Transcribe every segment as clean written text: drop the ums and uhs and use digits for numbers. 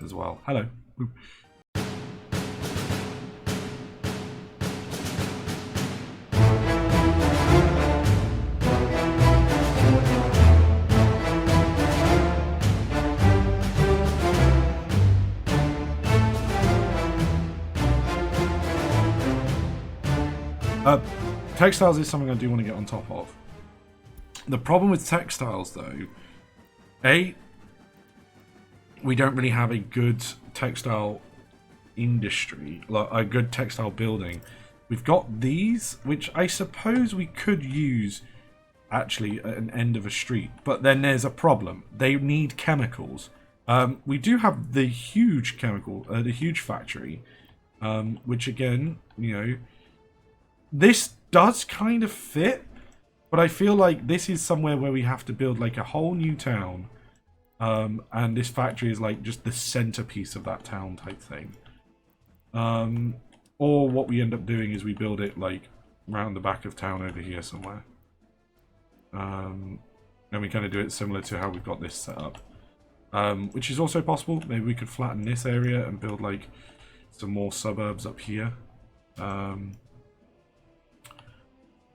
as well. Hello. Textiles is something I do want to get on top of. The problem with textiles, though, we don't really have a good textile industry, like a good textile building. We've got these, which I suppose we could use actually at an end of a street, but then there's a problem. They need chemicals. We do have the huge the huge factory, which again, you know, this does kind of fit, but I feel like this is somewhere where we have to build like a whole new town, and this factory is like just the centerpiece of that town type thing. Or what we end up doing is we build it like around the back of town over here somewhere. And we kind of do it similar to how we've got this set up. Which is also possible. Maybe we could flatten this area and build like some more suburbs up here.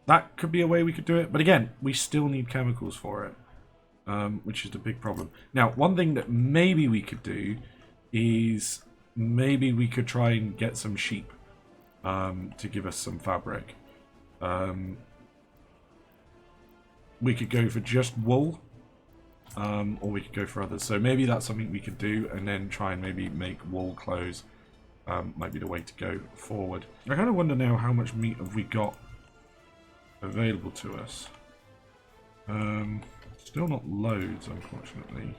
That could be a way we could do it. But again, we still need chemicals for it. Which is the big problem. Now, one thing that maybe we could do is maybe we could try and get some sheep to give us some fabric. We could go for just wool, or we could go for others. So maybe that's something we could do, and then try and maybe make wool clothes. Might be the way to go forward. I kind of wonder now how much meat have we got available to us. Still not loads, unfortunately.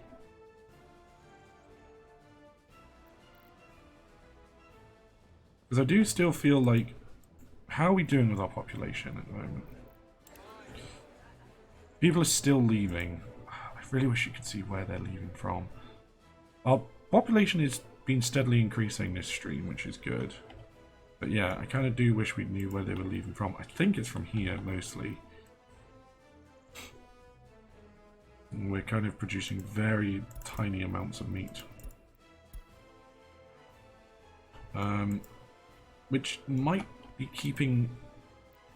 Because I do still feel like, how are we doing with our population at the moment? People are still leaving. I really wish you could see where they're leaving from. Our population has been steadily increasing this stream, which is good. But yeah, I kind of do wish we knew where they were leaving from. I think it's from here, mostly. And we're kind of producing very tiny amounts of meat. Which might be keeping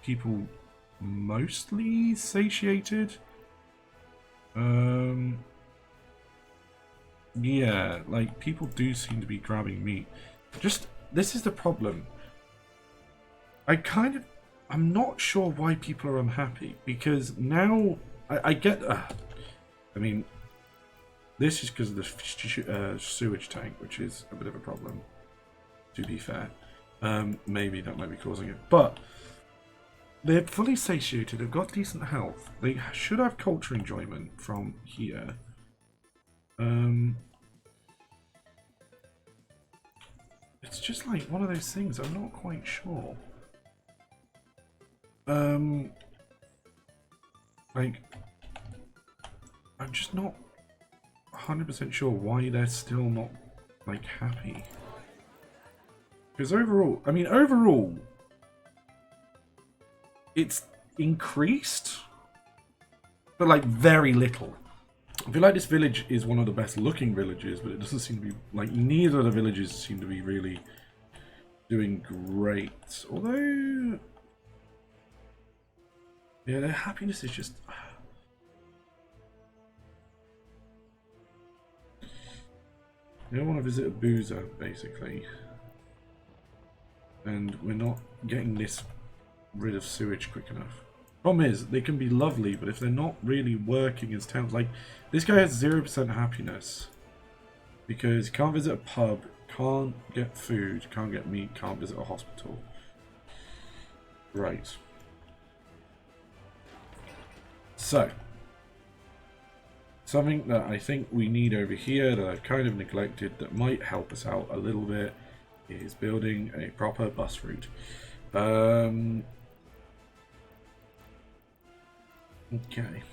people mostly satiated. Yeah, like people do seem to be grabbing meat. Just, this is the problem. I'm not sure why people are unhappy, because now I get. I mean, this is because of the sewage tank, which is a bit of a problem, to be fair. Maybe that might be causing it. But they're fully satiated, they've got decent health. They should have culture enjoyment from here. It's just like one of those things, I'm not quite sure. Like, I'm just not 100% sure why they're still not, like, happy. Because overall, I mean, overall, it's increased, but, like, very little. I feel like this village is one of the best looking villages, but it doesn't seem to be, like, neither of the villages seem to be really doing great. Although, yeah, their happiness is just... They don't want to visit a boozer, basically. And we're not getting this rid of sewage quick enough. Problem is, they can be lovely, but if they're not really working as towns... Like, this guy has 0% happiness. Because he can't visit a pub, can't get food, can't get meat, can't visit a hospital. Right. So, something that I think we need over here that I've kind of neglected that might help us out a little bit is building a proper bus route. Okay.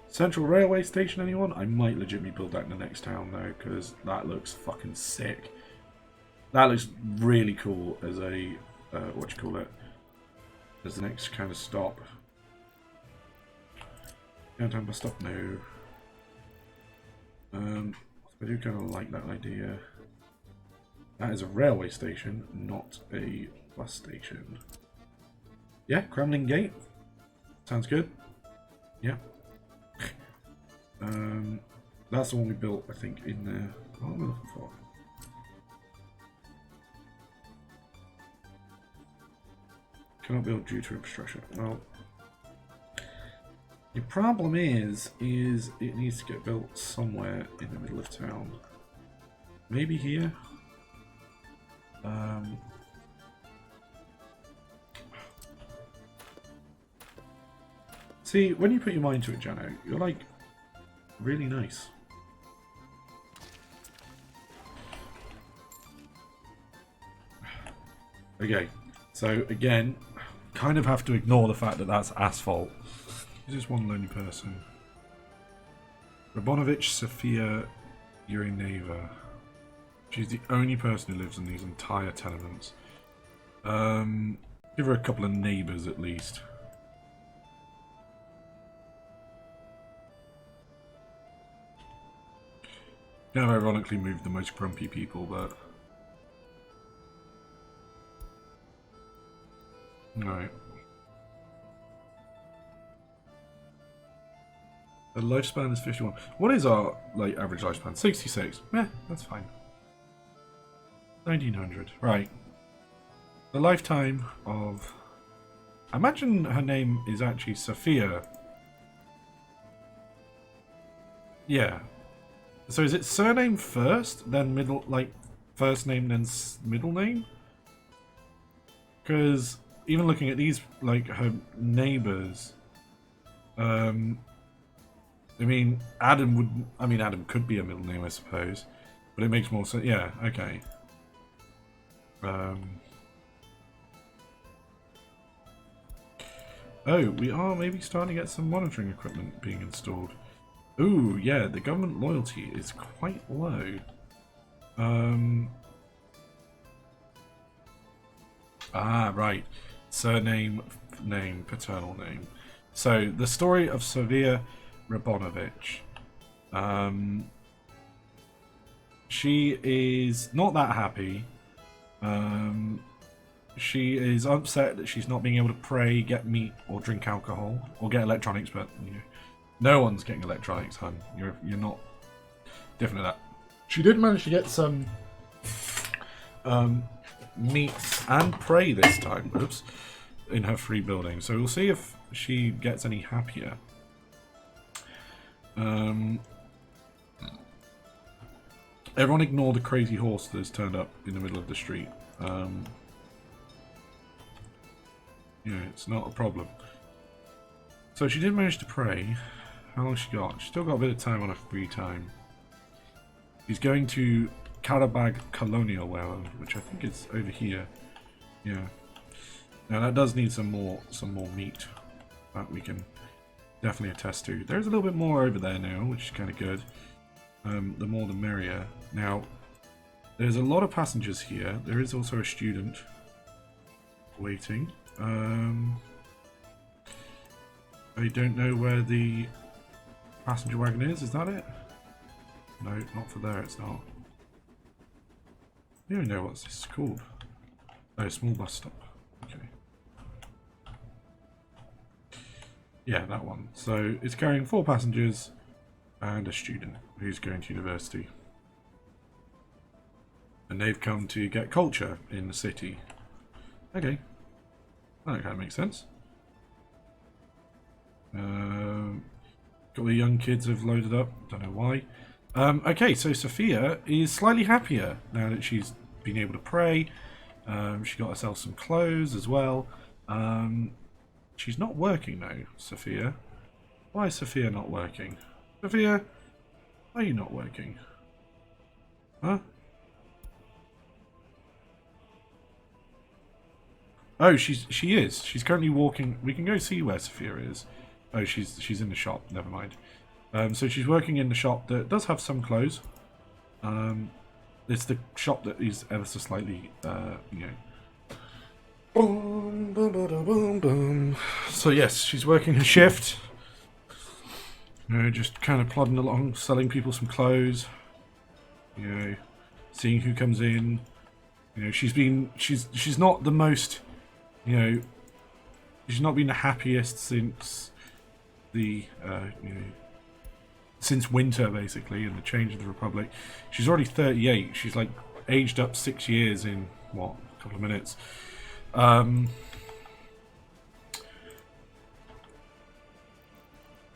Central Railway Station, anyone? I might legitimately build that in the next town though, because that looks fucking sick. That looks really cool as a, what do you call it? As the next kind of stop. Downtown bus stop, no. I do kind of like that idea. That is a railway station, not a bus station. Yeah, Kremlin Gate. Sounds good. Yeah. That's the one we built, I think, in there. What am I looking for? Cannot build due to obstruction. Well, the problem is it needs to get built somewhere in the middle of town. Maybe here. See, when you put your mind to it, Jano, you're like really nice. Okay, so again, kind of have to ignore the fact that that's asphalt. Is this one lonely person? Rabonovich Sofia Urineva. She's the only person who lives in these entire tenements. Give her a couple of neighbours at least. Kind of ironically moved the most grumpy people, but... Alright. The lifespan is 51. What is our like average lifespan? 66. Yeah, that's fine. 1900. Right. The lifetime of... I imagine her name is actually Sophia. Yeah. So is it surname first, then middle, like first name, then middle name? Because even looking at these, like her neighbors, I mean, Adam would. I mean, Adam could be a middle name, I suppose, but it makes more sense. Yeah. Okay. Oh, we are maybe starting to get some monitoring equipment being installed. Ooh, yeah, the government loyalty is quite low. Right. Surname, name, paternal name. So, the story of Sofia Rabonovich. She is not that happy. She is upset that she's not being able to pray, get meat, or drink alcohol, or get electronics, but you know, no one's getting electronics, hun. You're not different at that. She did manage to get some meats and prey this time, oops, in her free building. So we'll see if she gets any happier. Everyone ignore the crazy horse that has turned up in the middle of the street. Yeah, it's not a problem. So she did manage to pray. How long she got? She's still got a bit of time on her free time. She's going to Karabag Colonial Well, which I think is over here. Yeah. Now that does need some more meat that we can definitely attest to. There's a little bit more over there now, which is kind of good. The more the merrier. Now, there's a lot of passengers here. There is also a student waiting. I don't know where the passenger wagon is. Is that it? No, not for there. It's not. I don't know what this is called. Oh, small bus stop. Okay. Yeah, that one. So it's carrying 4 passengers and a student who's going to university. And they've come to get culture in the city. Okay. That kind of makes sense. Got the young kids have loaded up. Don't know why. Okay, so Sophia is slightly happier now that she's been able to pray. She got herself some clothes as well. She's not working though, Sophia. Why is Sophia not working? Sophia, why are you not working? Huh? Oh, she is. She's currently walking. We can go see where Sophia is. Oh, she's in the shop. Never mind. So she's working in the shop that does have some clothes. It's the shop that is ever so slightly, you know. Boom, boom, boom, boom, boom. So yes, she's working her shift. You know, just kind of plodding along, selling people some clothes. You know, seeing who comes in. You know, she's not the most, you know, she's not been the happiest since the, you know, since winter, basically, and the change of the Republic. She's already 38. She's, like, aged up 6 years in, what, a couple of minutes.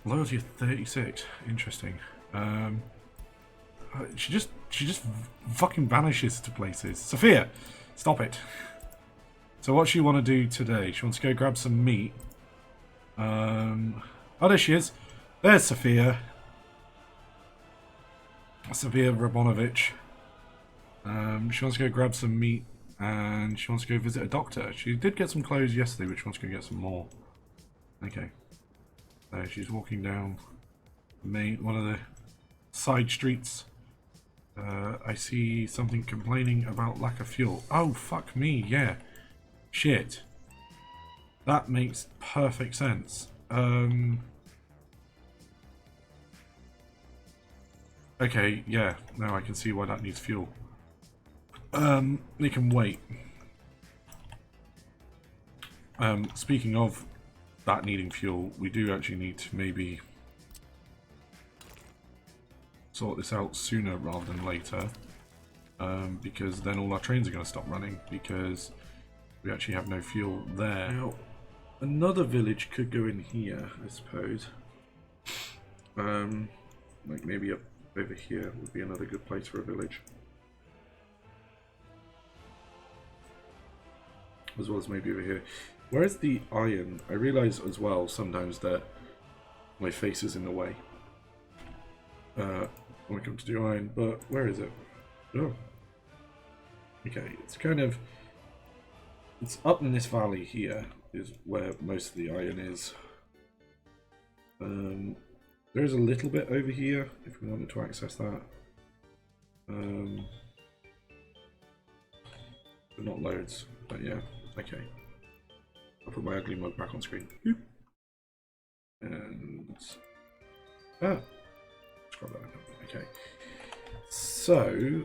Loyalty of 36. Interesting. She just fucking vanishes to places. Sophia, stop it. So what she want to do today? She wants to go grab some meat. Oh, there she is. There's Sophia. Sophia Rabonovich. She wants to go grab some meat, and she wants to go visit a doctor. She did get some clothes yesterday, but she wants to go get some more. Okay. So she's walking down one of the side streets. I see something complaining about lack of fuel. Oh, fuck me, yeah. Shit. That makes perfect sense. Okay, yeah. Now I can see why that needs fuel. They can wait. Speaking of that needing fuel, we do actually need to maybe sort this out sooner rather than later, because then all our trains are going to stop running because we actually have no fuel there. Now, another village could go in here, I suppose. Like maybe up over here would be another good place for a village. As well as maybe over here. Where's the iron? I realise as well sometimes that my face is in the way when I come to do iron, but where is it? Oh. Okay, it's kind of... It's up in this valley here is where most of the iron is. There's a little bit over here if we wanted to access that. But not loads, but yeah, okay. I'll put my ugly mug back on screen. And... Ah! Scrub that. Okay. So...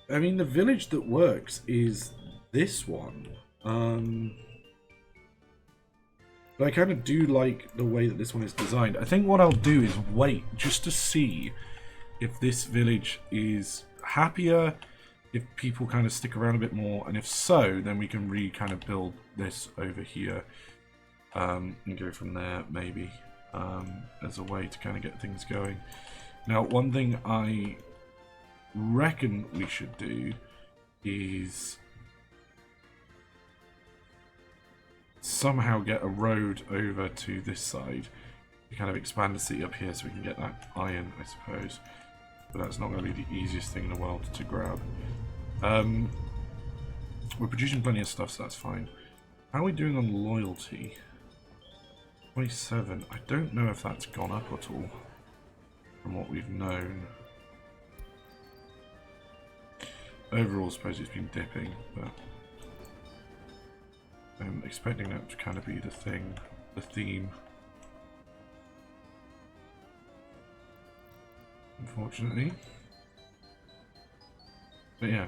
I mean, the village that works is this one. But I kind of do like the way that this one is designed. I think what I'll do is wait just to see if this village is happier, if people kind of stick around a bit more, and if so, then we can kind of build this over here and go from there, maybe, as a way to kind of get things going. Now, one thing I reckon we should do is somehow get a road over to this side to kind of expand the city up here so we can get that iron, I suppose. But that's not going to be the easiest thing in the world to grab. We're producing plenty of stuff, so that's fine. How are we doing on loyalty? 27. I don't know if that's gone up at all from what we've known. Overall, I suppose it's been dipping, but I'm expecting that to kind of be the theme. Unfortunately. But yeah,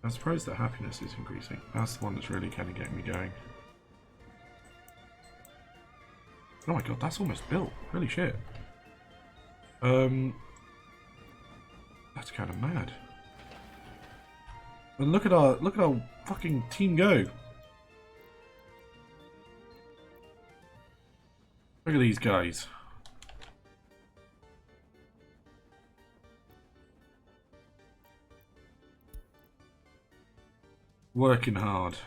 I'm surprised that happiness is increasing. That's the one that's really kind of getting me going. Oh my god, that's almost built. Holy shit. That's kind of mad. And look at our fucking team go. Look at these guys. Working hard.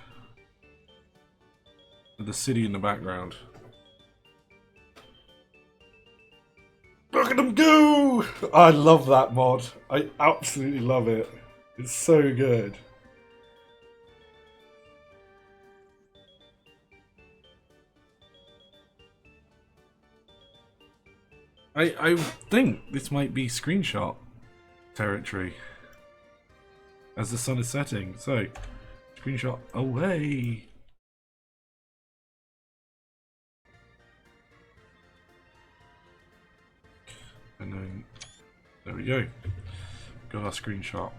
With the city in the background. Look at them go! I love that mod. I absolutely love it. It's so good. I think this might be screenshot territory as the sun is setting. So, screenshot away. And then, there we go. Got our screenshot.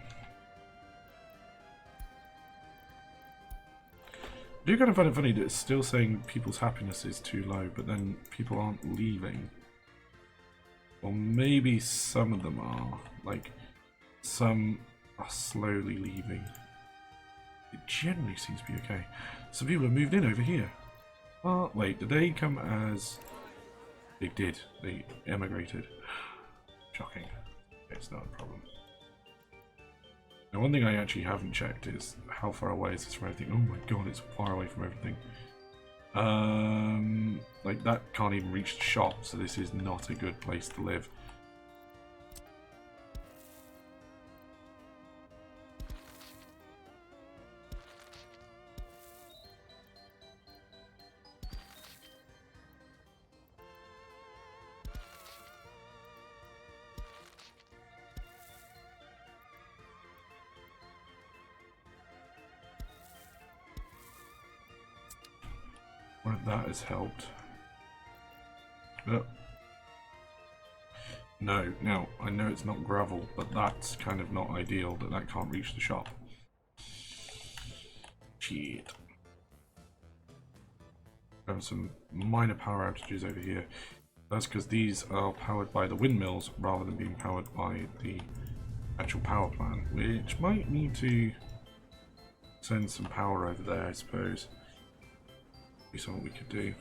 I do kind of find it funny that it's still saying people's happiness is too low, but then people aren't leaving. Or maybe some of them are. Like, some are slowly leaving. It generally seems to be okay. Some people have moved in over here. Oh, wait, did they come as... They did. They emigrated. Shocking. It's not a problem. Now, one thing I actually haven't checked is how far away is this from everything. Oh my god, it's far away from everything. Like, that can't even reach the shop, so this is not a good place to live. Well, that has helped. No, now, I know it's not gravel, but that's kind of not ideal that that can't reach the shop. Shit. Have some minor power outages over here. That's because these are powered by the windmills rather than being powered by the actual power plant, which might need to send some power over there, I suppose. Be something we could do.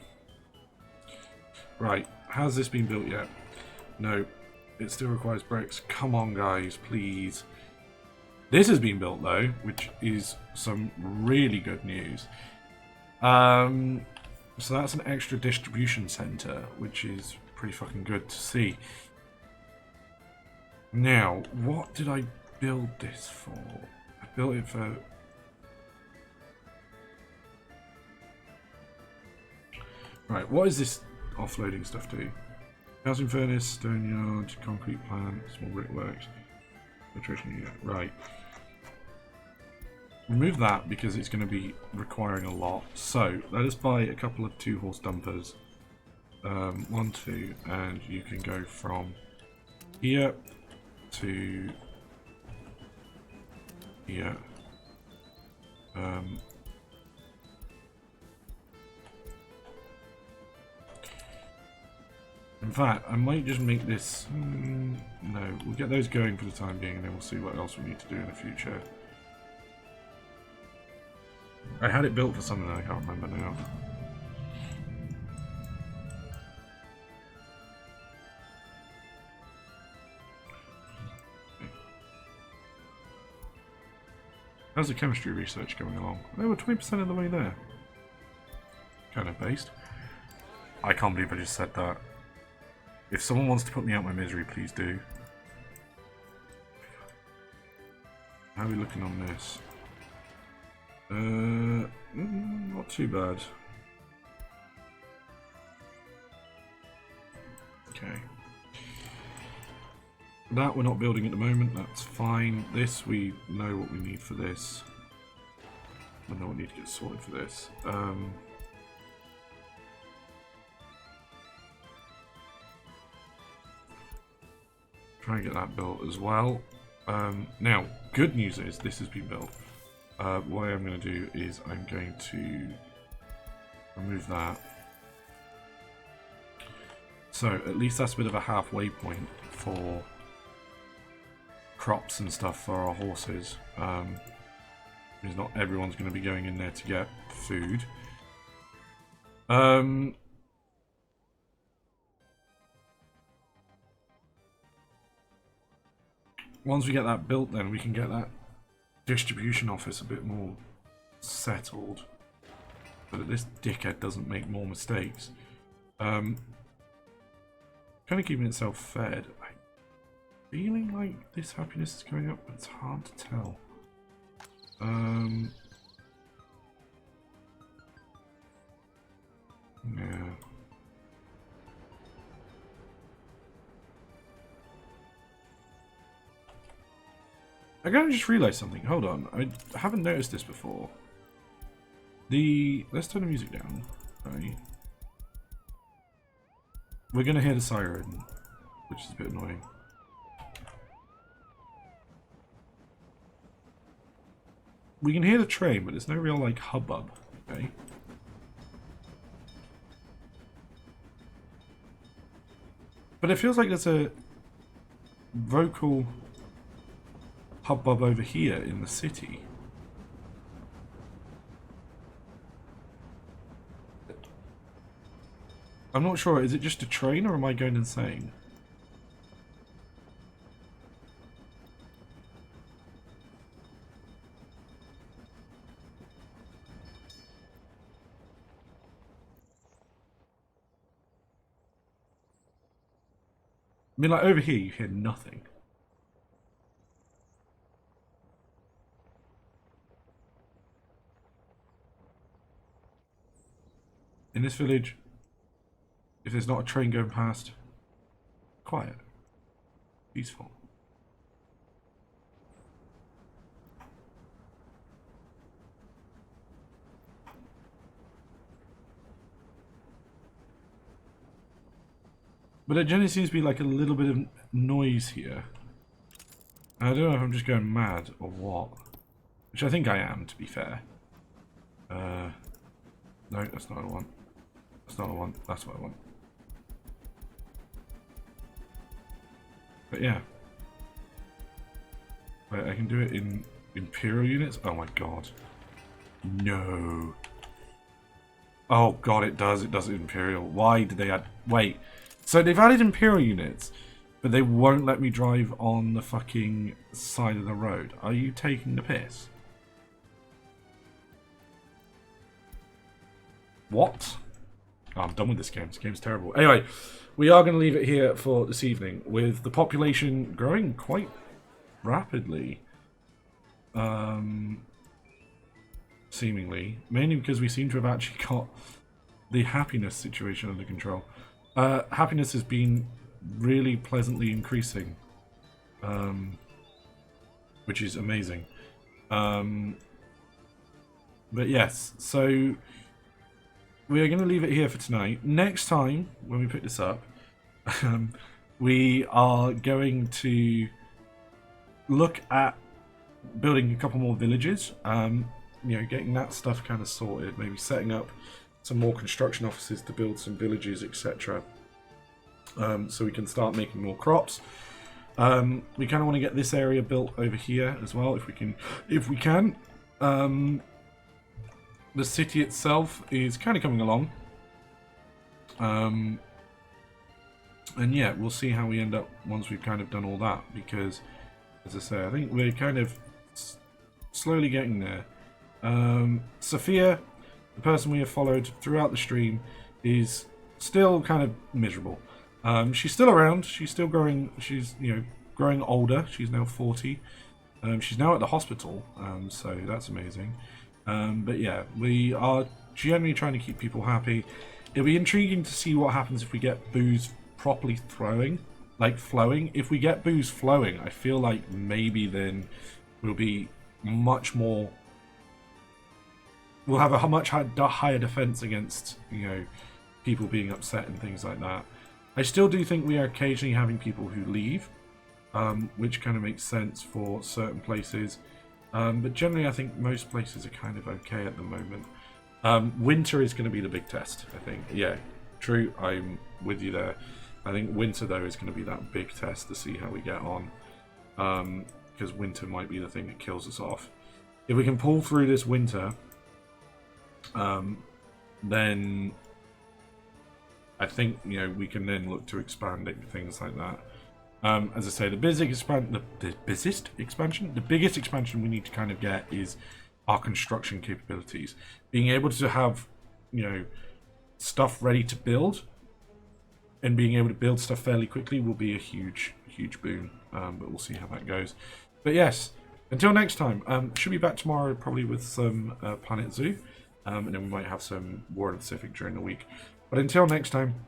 Right, has this been built yet? No, it still requires bricks. Come on, guys, please. This has been built though, which is some really good news. So that's an extra distribution center, which is pretty fucking good to see. Now, what did I build this for? I built it for... Right, what is this offloading stuff do? Housing furnace, stone yard, concrete plant, small brickworks, nutrition unit. Right. Remove that because it's going to be requiring a lot. So, let us buy a couple of 2-horse dumpers. 1, 2, and you can go from here to here. In fact, I might just make this... no, we'll get those going for the time being and then we'll see what else we need to do in the future. I had it built for something I can't remember now. How's the chemistry research going along? Oh, we're 20% of the way there. Kind of based. I can't believe I just said that. If someone wants to put me out my misery, please do. How are we looking on this? Not too bad. Okay. That we're not building at the moment, that's fine. This, we know what we need for this. I know what we need to get sorted for this. Try and get that built as well. Now, good news is this has been built. What I'm going to do is I'm going to remove that. So at least that's a bit of a halfway point for crops and stuff for our horses. Because not everyone's going to be going in there to get food. Once we get that built, then we can get that distribution office a bit more settled, so that this dickhead doesn't make more mistakes. Kind of keeping itself fed. I'm feeling like this happiness is going up, but it's hard to tell. Yeah. I gotta just realised something. Hold on, I haven't noticed this before. Let's turn the music down. Right. We're gonna hear the siren which is a bit annoying. We can hear the train, but there's no real, like, hubbub. Okay. But it feels like there's a vocal hubbub over here in the city. I'm not sure. Is it just a train, or am I going insane? I mean, like, over here you hear nothing. In this village, if there's not a train going past, quiet, peaceful. But there generally seems to be like a little bit of noise here. I don't know if I'm just going mad or what. Which I think I am, to be fair. No, that's not what I want. That's not what I want. That's what I want. But yeah. Wait, I can do it in Imperial units? Oh my god. No. Oh god, it does. It does it in Imperial. Why did they add... Wait. So they've added Imperial units, but they won't let me drive on the fucking side of the road. Are you taking the piss? What? Oh, I'm done with this game. This game's terrible. Anyway, we are going to leave it here for this evening, with the population growing quite rapidly. Seemingly. Mainly because we seem to have actually got the happiness situation under control. Happiness has been really pleasantly increasing, which is amazing. But yes, so we are going to leave it here for tonight. Next time, when we pick this up, we are going to look at building a couple more villages. You know, getting that stuff kind of sorted, maybe setting up some more construction offices to build some villages, etc. So we can start making more crops. We kind of want to get this area built over here as well, if we can. The city itself is kind of coming along. And yeah, we'll see how we end up once we've kind of done all that, because, as I say, I think we're kind of slowly getting there. Sophia, the person we have followed throughout the stream, is still kind of miserable. She's still around. She's still growing. She's, you know, growing older. She's now 40. She's now at the hospital, so that's amazing. But yeah, we are generally trying to keep people happy. It'll be intriguing to see what happens if we get booze properly flowing. If we get booze flowing, I feel like maybe then we'll be much more... We'll have a much higher defense against, you know, people being upset and things like that. I still do think we are occasionally having people who leave, which kind of makes sense for certain places. But generally, I think most places are kind of okay at the moment. Winter is going to be the big test, I think. Yeah, true. I'm with you there. I think winter, though, is going to be that big test to see how we get on. Because winter might be the thing that kills us off. If we can pull through this winter, then I think, you know, we can then look to expanding things like that. As I say, the biggest expansion we need to kind of get is our construction capabilities. Being able to have, you know, stuff ready to build and being able to build stuff fairly quickly will be a huge boon. But we'll see how that goes. But yes, until next time, should be back tomorrow probably with some Planet Zoo. And then we might have some War of the Pacific during the week. But until next time,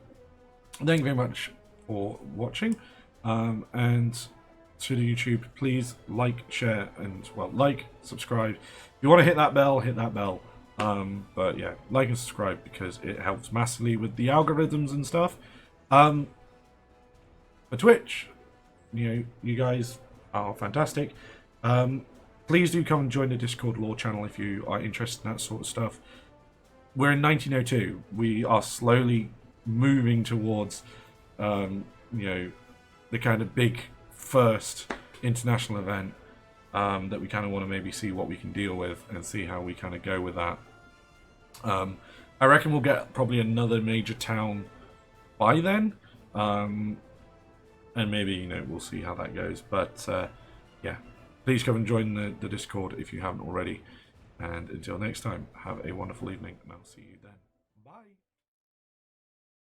thank you very much for watching. And to the YouTube, please like, share, and, well, like, subscribe. If you want to hit that bell, hit that bell. But yeah, like and subscribe because it helps massively with the algorithms and stuff. for Twitch. You guys are fantastic. Please do come and join the Discord lore channel if you are interested in that sort of stuff. We're in 1902. We are slowly moving towards, the kind of big first international event that we kind of want to maybe see what we can deal with and see how we kind of go with that. I reckon we'll get probably another major town by then. And maybe, we'll see how that goes. But, yeah. Please come and join the Discord if you haven't already. And until next time, have a wonderful evening, and I'll see you then.